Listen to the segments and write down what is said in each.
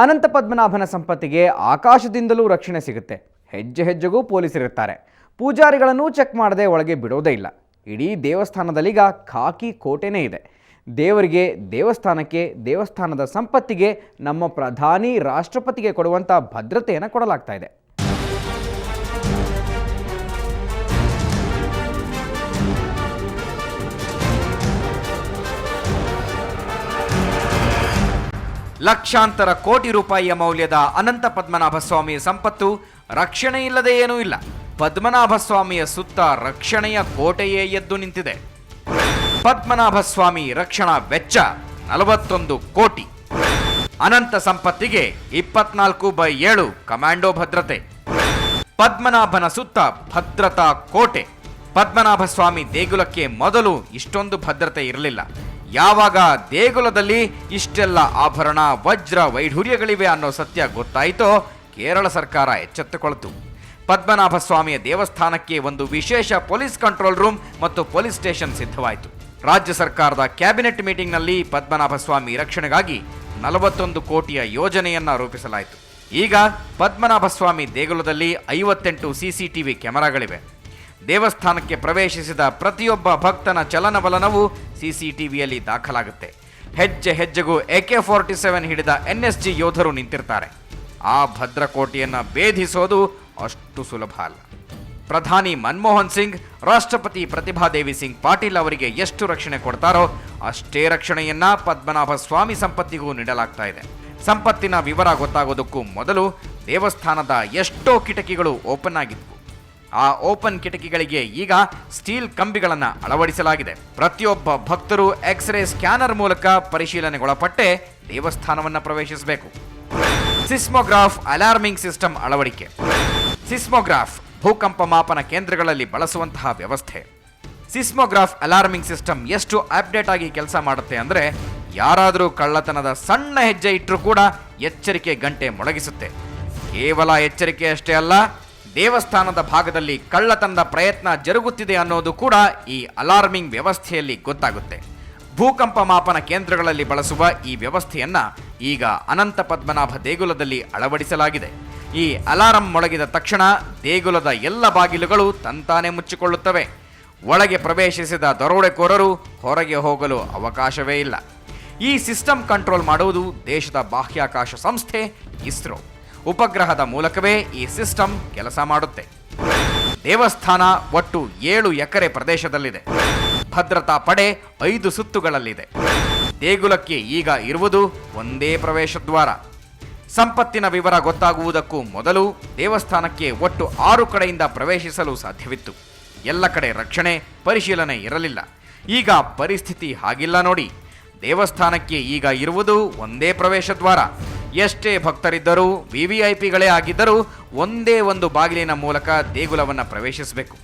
ಅನಂತ ಪದ್ಮನಾಭನ ಸಂಪತ್ತಿಗೆ ಆಕಾಶದಿಂದಲೂ ರಕ್ಷಣೆ ಸಿಗುತ್ತೆ. ಹೆಜ್ಜೆ ಹೆಜ್ಜೆಗೂ ಪೊಲೀಸರಿರ್ತಾರೆ. ಪೂಜಾರಿಗಳನ್ನು ಚೆಕ್ ಮಾಡದೆ ಒಳಗೆ ಬಿಡೋದೇ ಇಲ್ಲ. ಇಡೀ ದೇವಸ್ಥಾನದಲ್ಲೀಗ ಖಾಕಿ ಕೋಟೆನೇ ಇದೆ. ದೇವರಿಗೆ, ದೇವಸ್ಥಾನಕ್ಕೆ, ದೇವಸ್ಥಾನದ ಸಂಪತ್ತಿಗೆ ನಮ್ಮ ಪ್ರಧಾನಿ ರಾಷ್ಟ್ರಪತಿಗೆ ಕೊಡುವಂಥ ಭದ್ರತೆಯನ್ನು ಕೊಡಲಾಗ್ತಾ ಇದೆ. ಲಕ್ಷಾಂತರ ಕೋಟಿ ರೂಪಾಯಿಯ ಮೌಲ್ಯದ ಅನಂತ ಪದ್ಮನಾಭ ಸ್ವಾಮಿಯ ಸಂಪತ್ತು ರಕ್ಷಣೆ ಇಲ್ಲದೆ ಏನೂ ಇಲ್ಲ. ಪದ್ಮನಾಭ ಸ್ವಾಮಿಯ ಸುತ್ತ ರಕ್ಷಣೆಯ ಕೋಟೆಯೇ ಎದ್ದು ನಿಂತಿದೆ. ಪದ್ಮನಾಭ ಸ್ವಾಮಿ ರಕ್ಷಣಾ ವೆಚ್ಚ 41 ಕೋಟಿ. ಅನಂತ ಸಂಪತ್ತಿಗೆ 24/7 ಕಮಾಂಡೋ ಭದ್ರತೆ. ಪದ್ಮನಾಭನ ಸುತ್ತ ಭದ್ರತಾ ಕೋಟೆ. ಪದ್ಮನಾಭ ಸ್ವಾಮಿ ದೇಗುಲಕ್ಕೆ ಮೊದಲು ಇಷ್ಟೊಂದು ಭದ್ರತೆ ಇರಲಿಲ್ಲ. ಯಾವಾಗ ದೇಗುಲದಲ್ಲಿ ಇಷ್ಟೆಲ್ಲ ಆಭರಣ, ವಜ್ರ, ವೈಢೂರ್ಯಗಳಿವೆ ಅನ್ನೋ ಸತ್ಯ ಗೊತ್ತಾಯಿತೋ ಕೇರಳ ಸರ್ಕಾರ ಎಚ್ಚೆತ್ತುಕೊಳ್ತು. ಪದ್ಮನಾಭ ಸ್ವಾಮಿಯ ದೇವಸ್ಥಾನಕ್ಕೆ ಒಂದು ವಿಶೇಷ ಪೊಲೀಸ್ ಕಂಟ್ರೋಲ್ ರೂಮ್ ಮತ್ತು ಪೊಲೀಸ್ ಸ್ಟೇಷನ್ ಸಿದ್ಧವಾಯಿತು. ರಾಜ್ಯ ಸರ್ಕಾರದ ಕ್ಯಾಬಿನೆಟ್ ಮೀಟಿಂಗ್ನಲ್ಲಿ ಪದ್ಮನಾಭ ಸ್ವಾಮಿ ರಕ್ಷಣೆಗಾಗಿ 41 ಕೋಟಿಯ ಯೋಜನೆಯನ್ನ ರೂಪಿಸಲಾಯಿತು. ಈಗ ಪದ್ಮನಾಭ ಸ್ವಾಮಿ ದೇಗುಲದಲ್ಲಿ 58 CCTV ಕ್ಯಾಮೆರಾಗಳಿವೆ. ದೇವಸ್ಥಾನಕ್ಕೆ ಪ್ರವೇಶಿಸಿದ ಪ್ರತಿಯೊಬ್ಬ ಭಕ್ತನ ಚಲನವಲನವು CCTVಯಲ್ಲಿ ದಾಖಲಾಗುತ್ತೆ. ಹೆಜ್ಜೆ ಹೆಜ್ಜೆಗೂ AK-47 ಹಿಡಿದ NSG ಯೋಧರು ನಿಂತಿರ್ತಾರೆ. ಆ ಭದ್ರಕೋಟೆಯನ್ನು ಭೇದಿಸೋದು ಅಷ್ಟು ಸುಲಭ ಅಲ್ಲ. ಪ್ರಧಾನಿ ಮನಮೋಹನ್ ಸಿಂಗ್, ರಾಷ್ಟ್ರಪತಿ ಪ್ರತಿಭಾದೇವಿ ಸಿಂಗ್ ಪಾಟೀಲ್ ಅವರಿಗೆ ಎಷ್ಟು ರಕ್ಷಣೆ ಕೊಡ್ತಾರೋ ಅಷ್ಟೇ ರಕ್ಷಣೆಯನ್ನ ಪದ್ಮನಾಭ ಸ್ವಾಮಿ ಸಂಪತ್ತಿಗೂ ನೀಡಲಾಗ್ತಾ ಇದೆ. ಸಂಪತ್ತಿನ ವಿವರ ಗೊತ್ತಾಗೋದಕ್ಕೂ ಮೊದಲು ದೇವಸ್ಥಾನದ ಎಷ್ಟೋ ಕಿಟಕಿಗಳು ಓಪನ್ ಆಗಿದ್ವು. ಆ ಓಪನ್ ಕಿಟಕಿಗಳಿಗೆ ಈಗ ಸ್ಟೀಲ್ ಕಂಬಿಗಳನ್ನು ಅಳವಡಿಸಲಾಗಿದೆ. ಪ್ರತಿಯೊಬ್ಬ ಭಕ್ತರು ಎಕ್ಸ್ರೇ ಸ್ಕ್ಯಾನರ್ ಮೂಲಕ ಪರಿಶೀಲನೆಗೊಳಪಟ್ಟೆ ದೇವಸ್ಥಾನವನ್ನು ಪ್ರವೇಶಿಸಬೇಕು. ಸಿಸ್ಮೋಗ್ರಾಫ್ ಅಲಾರ್ಮಿಂಗ್ ಸಿಸ್ಟಮ್ ಅಳವಡಿಕೆ. ಸಿಸ್ಮೋಗ್ರಾಫ್ ಭೂಕಂಪ ಮಾಪನ ಕೇಂದ್ರಗಳಲ್ಲಿ ಬಳಸುವಂತಹ ವ್ಯವಸ್ಥೆ. ಸಿಸ್ಮೋಗ್ರಾಫ್ ಅಲಾರ್ಮಿಂಗ್ ಸಿಸ್ಟಮ್ ಎಷ್ಟು ಅಪ್ಡೇಟ್ ಆಗಿ ಕೆಲಸ ಮಾಡುತ್ತೆ ಅಂದರೆ, ಯಾರಾದರೂ ಕಳ್ಳತನದ ಸಣ್ಣ ಹೆಜ್ಜೆ ಇಟ್ಟರೂ ಕೂಡ ಎಚ್ಚರಿಕೆ ಗಂಟೆ ಮೊಳಗಿಸುತ್ತೆ. ಕೇವಲ ಎಚ್ಚರಿಕೆ ಅಷ್ಟೇ ಅಲ್ಲ, ದೇವಸ್ಥಾನದ ಭಾಗದಲ್ಲಿ ಕಳ್ಳತನದ ಪ್ರಯತ್ನ ಜರುಗುತ್ತಿದೆ ಅನ್ನೋದು ಕೂಡ ಈ ಅಲಾರ್ಮಿಂಗ್ ವ್ಯವಸ್ಥೆಯಲ್ಲಿ ಗೊತ್ತಾಗುತ್ತೆ. ಭೂಕಂಪ ಮಾಪನ ಕೇಂದ್ರಗಳಲ್ಲಿ ಬಳಸುವ ಈ ವ್ಯವಸ್ಥೆಯನ್ನ ಈಗ ಅನಂತ ಪದ್ಮನಾಭ ದೇಗುಲದಲ್ಲಿ ಅಳವಡಿಸಲಾಗಿದೆ. ಈ ಅಲಾರಂ ಮೊಳಗಿದ ತಕ್ಷಣ ದೇಗುಲದ ಎಲ್ಲ ಬಾಗಿಲುಗಳು ತಂತಾನೆ ಮುಚ್ಚಿಕೊಳ್ಳುತ್ತವೆ. ಒಳಗೆ ಪ್ರವೇಶಿಸಿದ ದರೋಡೆಕೋರರು ಹೊರಗೆ ಹೋಗಲು ಅವಕಾಶವೇ ಇಲ್ಲ. ಈ ಸಿಸ್ಟಮ್ ಕಂಟ್ರೋಲ್ ಮಾಡುವುದು ದೇಶದ ಬಾಹ್ಯಾಕಾಶ ಸಂಸ್ಥೆ ಇಸ್ರೋ. ಉಪಗ್ರಹದ ಮೂಲಕವೇ ಈ ಸಿಸ್ಟಮ್ ಕೆಲಸ ಮಾಡುತ್ತೆ. ದೇವಸ್ಥಾನ ಒಟ್ಟು 7 ಎಕರೆ ಪ್ರದೇಶದಲ್ಲಿದೆ. ಭದ್ರತಾ ಪಡೆ 5 ಸುತ್ತುಗಳಲ್ಲಿದೆ. ದೇಗುಲಕ್ಕೆ ಈಗ ಇರುವುದು ಒಂದೇ ಪ್ರವೇಶ ದ್ವಾರ. ಸಂಪತ್ತಿನ ವಿವರ ಗೊತ್ತಾಗುವುದಕ್ಕೂ ಮೊದಲು ದೇವಸ್ಥಾನಕ್ಕೆ ಒಟ್ಟು 6 ಕಡೆಯಿಂದ ಪ್ರವೇಶಿಸಲು ಸಾಧ್ಯವಿತ್ತು. ಎಲ್ಲ ಕಡೆ ರಕ್ಷಣೆ, ಪರಿಶೀಲನೆ ಇರಲಿಲ್ಲ. ಈಗ ಪರಿಸ್ಥಿತಿ ಹಾಗಿಲ್ಲ ನೋಡಿ. ದೇವಸ್ಥಾನಕ್ಕೆ ಈಗ ಇರುವುದು ಒಂದೇ ಪ್ರವೇಶ ದ್ವಾರ. ಎಷ್ಟೇ ಭಕ್ತರಿದ್ದರೂ, VVIPಗಳೇ ಆಗಿದ್ದರೂ ಒಂದೇ ಒಂದು ಬಾಗಿಲಿನ ಮೂಲಕ ದೇಗುಲವನ್ನು ಪ್ರವೇಶಿಸಬೇಕು.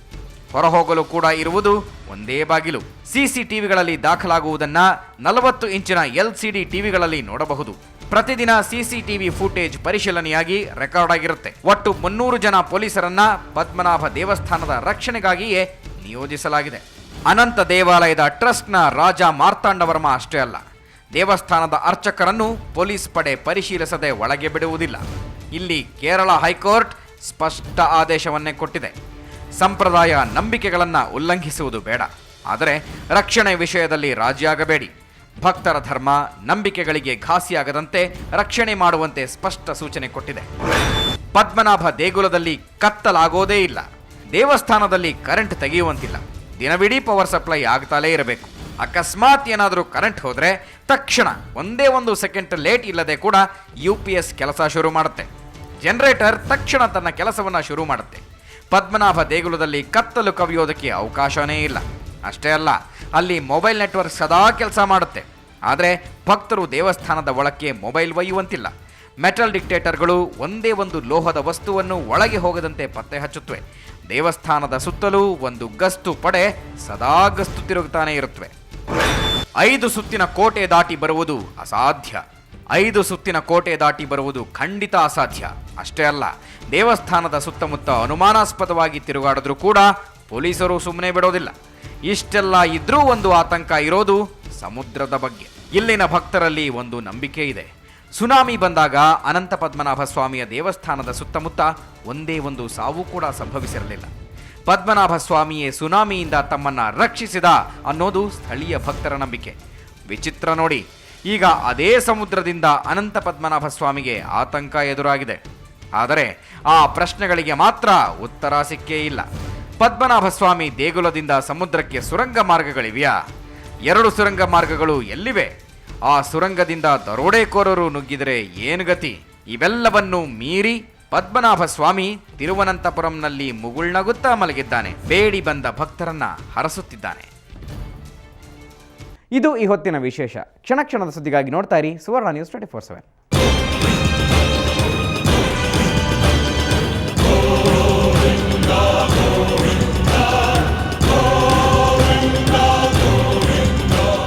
ಹೊರಹೋಗಲು ಕೂಡ ಇರುವುದು ಒಂದೇ ಬಾಗಿಲು. CCTVಗಳಲ್ಲಿ ದಾಖಲಾಗುವುದನ್ನ 40 ಇಂಚಿನ LCD ಟಿವಿಗಳಲ್ಲಿ ನೋಡಬಹುದು. ಪ್ರತಿದಿನ CCTV ಫುಟೇಜ್ ಪರಿಶೀಲನೆಯಾಗಿ ರೆಕಾರ್ಡ್ ಆಗಿರುತ್ತೆ. ಒಟ್ಟು 300 ಜನ ಪೊಲೀಸರನ್ನ ಪದ್ಮನಾಭ ದೇವಸ್ಥಾನದ ರಕ್ಷಣೆಗಾಗಿಯೇ ನಿಯೋಜಿಸಲಾಗಿದೆ. ಅನಂತ ದೇವಾಲಯದ ಟ್ರಸ್ಟ್ನ ರಾಜ ಮಾರ್ತಾಂಡವರ್ಮ ಅಷ್ಟೇ ಅಲ್ಲ, ದೇವಸ್ಥಾನದ ಅರ್ಚಕರನ್ನು ಪೊಲೀಸ್ ಪಡೆ ಪರಿಶೀಲಿಸದೆ ಒಳಗೆ ಬಿಡುವುದಿಲ್ಲ. ಇಲ್ಲಿ ಕೇರಳ ಹೈಕೋರ್ಟ್ ಸ್ಪಷ್ಟ ಆದೇಶವನ್ನೇ ಕೊಟ್ಟಿದೆ. ಸಂಪ್ರದಾಯ, ನಂಬಿಕೆಗಳನ್ನು ಉಲ್ಲಂಘಿಸುವುದು ಬೇಡ, ಆದರೆ ರಕ್ಷಣೆ ವಿಷಯದಲ್ಲಿ ರಾಜಿಯಾಗಬೇಡಿ. ಭಕ್ತರ ಧರ್ಮ, ನಂಬಿಕೆಗಳಿಗೆ ಘಾಸಿಯಾಗದಂತೆ ರಕ್ಷಣೆ ಮಾಡುವಂತೆ ಸ್ಪಷ್ಟ ಸೂಚನೆ ಕೊಟ್ಟಿದೆ. ಪದ್ಮನಾಭ ದೇಗುಲದಲ್ಲಿ ಕತ್ತಲಾಗೋದೇ ಇಲ್ಲ. ದೇವಸ್ಥಾನದಲ್ಲಿ ಕರೆಂಟ್ ತೆಗೆಯುವಂತಿಲ್ಲ. ದಿನವಿಡೀ ಪವರ್ ಸಪ್ಲೈ ಆಗ್ತಾಲೇ ಇರಬೇಕು. ಅಕಸ್ಮಾತ್ ಏನಾದರೂ ಕರೆಂಟ್ ಹೋದರೆ ತಕ್ಷಣ ಒಂದೇ 1 ಸೆಕೆಂಡ್ ಲೇಟ್ ಇಲ್ಲದೆ ಕೂಡ UPS ಕೆಲಸ ಶುರು ಮಾಡುತ್ತೆ. ಜನರೇಟರ್ ತಕ್ಷಣ ತನ್ನ ಕೆಲಸವನ್ನು ಶುರು ಮಾಡುತ್ತೆ. ಪದ್ಮನಾಭ ದೇಗುಲದಲ್ಲಿ ಕತ್ತಲು ಕವಿಯೋದಕ್ಕೆ ಅವಕಾಶನೇ ಇಲ್ಲ. ಅಷ್ಟೇ ಅಲ್ಲ, ಅಲ್ಲಿ ಮೊಬೈಲ್ ನೆಟ್ವರ್ಕ್ ಸದಾ ಕೆಲಸ ಮಾಡುತ್ತೆ. ಆದರೆ ಭಕ್ತರು ದೇವಸ್ಥಾನದ ಒಳಕ್ಕೆ ಮೊಬೈಲ್ ಒಯ್ಯುವಂತಿಲ್ಲ. ಮೆಟಲ್ ಡಿಕ್ಟೇಟರ್ಗಳು ಒಂದೇ ಒಂದು ಲೋಹದ ವಸ್ತುವನ್ನು ಒಳಗೆ ಹೋಗದಂತೆ ಪತ್ತೆ ಹಚ್ಚುತ್ತವೆ. ದೇವಸ್ಥಾನದ ಸುತ್ತಲೂ ಒಂದು ಗಸ್ತು ಪಡೆ ಸದಾ ಗಸ್ತು ತಿರುಗುತ್ತಾನೆ ಇರುತ್ತವೆ. 5 ಸುತ್ತಿನ ಕೋಟೆ ದಾಟಿ ಬರುವುದು ಅಸಾಧ್ಯ. 5 ಸುತ್ತಿನ ಕೋಟೆ ದಾಟಿ ಬರುವುದು ಖಂಡಿತ ಅಸಾಧ್ಯ. ಅಷ್ಟೇ ಅಲ್ಲ, ದೇವಸ್ಥಾನದ ಸುತ್ತಮುತ್ತ ಅನುಮಾನಾಸ್ಪದವಾಗಿ ತಿರುಗಾಡಿದ್ರೂ ಕೂಡ ಪೊಲೀಸರು ಸುಮ್ಮನೆ ಬಿಡೋದಿಲ್ಲ. ಇಷ್ಟೆಲ್ಲ ಇದ್ರೂ ಒಂದು ಆತಂಕ ಇರೋದು ಸಮುದ್ರದ ಬಗ್ಗೆ. ಇಲ್ಲಿನ ಭಕ್ತರಲ್ಲಿ ಒಂದು ನಂಬಿಕೆ ಇದೆ. ಸುನಾಮಿ ಬಂದಾಗ ಅನಂತ ಪದ್ಮನಾಭ ಸ್ವಾಮಿಯ ದೇವಸ್ಥಾನದ ಸುತ್ತಮುತ್ತ ಒಂದೇ ಒಂದು ಸಾವು ಕೂಡ ಸಂಭವಿಸಿರಲಿಲ್ಲ. ಪದ್ಮನಾಭ ಸ್ವಾಮಿಯೇ ಸುನಾಮಿಯಿಂದ ತಮ್ಮನ್ನ ರಕ್ಷಿಸಿದ ಅನ್ನೋದು ಸ್ಥಳೀಯ ಭಕ್ತರ ನಂಬಿಕೆ. ವಿಚಿತ್ರ ನೋಡಿ, ಈಗ ಅದೇ ಸಮುದ್ರದಿಂದ ಅನಂತ ಪದ್ಮನಾಭ ಸ್ವಾಮಿಗೆ ಆತಂಕ ಎದುರಾಗಿದೆ. ಆದರೆ ಆ ಪ್ರಶ್ನೆಗಳಿಗೆ ಮಾತ್ರ ಉತ್ತರ ಸಿಕ್ಕೇ ಇಲ್ಲ. ಪದ್ಮನಾಭ ಸ್ವಾಮಿ ದೇಗುಲದಿಂದ ಸಮುದ್ರಕ್ಕೆ ಸುರಂಗ ಮಾರ್ಗಗಳಿವೆಯಾ? 2 ಸುರಂಗ ಮಾರ್ಗಗಳು ಎಲ್ಲಿವೆ? ಆ ಸುರಂಗದಿಂದ ದರೋಡೆಕೋರರು ನುಗ್ಗಿದರೆ ಏನು ಗತಿ? ಇವೆಲ್ಲವನ್ನೂ ಮೀರಿ ಪದ್ಮನಾಭ ಸ್ವಾಮಿ ತಿರುವನಂತಪುರಂನಲ್ಲಿ ಮುಗುಳ್ನಗುತ್ತಾ ಮಲಗಿದ್ದಾನೆ. ಬೇಡಿ ಬಂದ ಭಕ್ತರನ್ನ ಹರಸುತ್ತಿದ್ದಾನೆ. ಇದು ಈ ಹೊತ್ತಿನ ವಿಶೇಷ. ಕ್ಷಣ ಕ್ಷಣದ ಸುದ್ದಿಗಾಗಿ ನೋಡ್ತಾ ಇರಿ ಸುವರ್ಣ ನ್ಯೂಸ್ 24/7.